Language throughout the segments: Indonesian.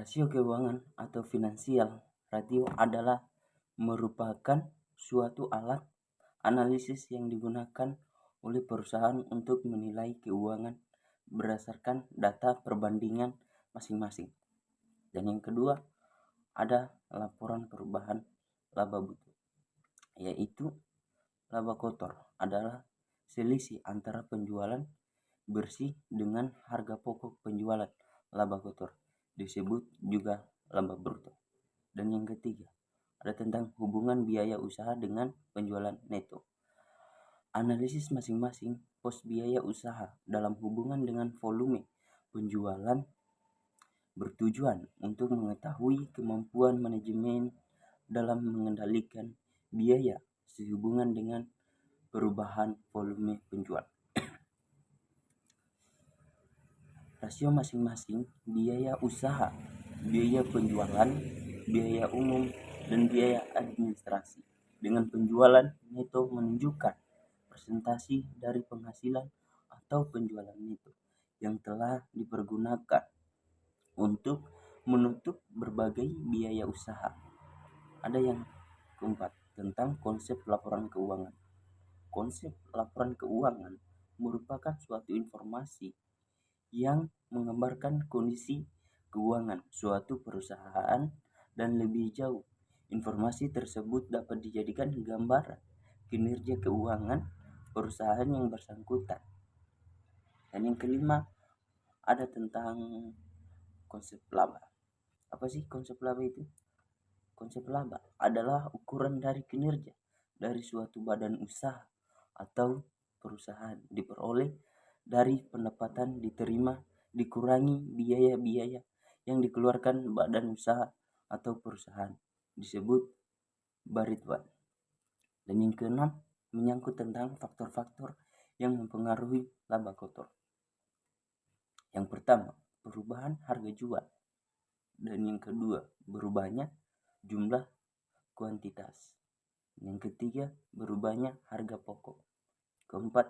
Rasio keuangan atau finansial ratio adalah merupakan suatu alat analisis yang digunakan oleh perusahaan untuk menilai keuangan berdasarkan data perbandingan masing-masing. Dan yang kedua, ada laporan perubahan laba bruto, yaitu laba kotor adalah selisih antara penjualan bersih dengan harga pokok penjualan laba kotor, disebut juga laba bruto. Dan yang ketiga, ada tentang hubungan biaya usaha dengan penjualan neto. Analisis masing-masing pos biaya usaha dalam hubungan dengan volume penjualan bertujuan untuk mengetahui kemampuan manajemen dalam mengendalikan biaya sehubungan dengan perubahan volume penjualan. Rasio masing-masing biaya usaha, biaya penjualan, biaya umum, dan biaya administrasi dengan penjualan neto menunjukkan presentasi dari penghasilan atau penjualan neto yang telah dipergunakan untuk menutup berbagai biaya usaha. Ada yang keempat tentang konsep laporan keuangan. Konsep laporan keuangan merupakan suatu informasi yang menggambarkan kondisi keuangan suatu perusahaan dan lebih jauh. Informasi tersebut dapat dijadikan gambaran kinerja keuangan perusahaan yang bersangkutan. Dan yang kelima, ada tentang konsep laba. Apa sih konsep laba itu? Konsep laba adalah ukuran dari kinerja dari suatu badan usaha atau perusahaan diperoleh dari pendapatan diterima dikurangi biaya-biaya yang dikeluarkan badan usaha atau perusahaan, disebut baritwan. Dan yang keenam, menyangkut tentang faktor-faktor yang mempengaruhi laba kotor. Yang pertama, perubahan harga jual. Dan yang kedua, berubahnya jumlah kuantitas. Yang ketiga, berubahnya harga pokok. Keempat,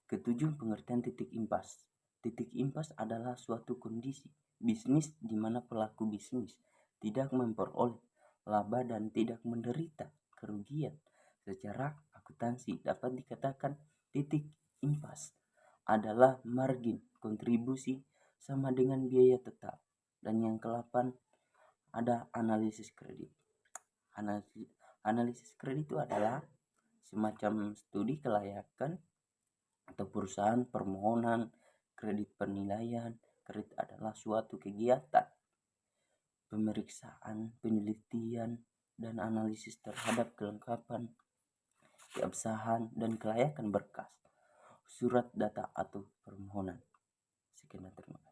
ketujuh, pengertian titik impas. Titik impas adalah suatu kondisi bisnis di mana pelaku bisnis tidak memperoleh laba dan tidak menderita kerugian. Secara akuntansi dapat dikatakan titik impas adalah margin kontribusi sama dengan biaya tetap. Dan yang ke-8 ada analisis kredit. Analisis kredit itu adalah semacam studi kelayakan atau perusahaan permohonan kredit penilaian. Kredit adalah suatu kegiatan pemeriksaan, penelitian, dan analisis terhadap kelengkapan, keabsahan, dan kelayakan berkas, surat data atau permohonan. Sekian, terima kasih.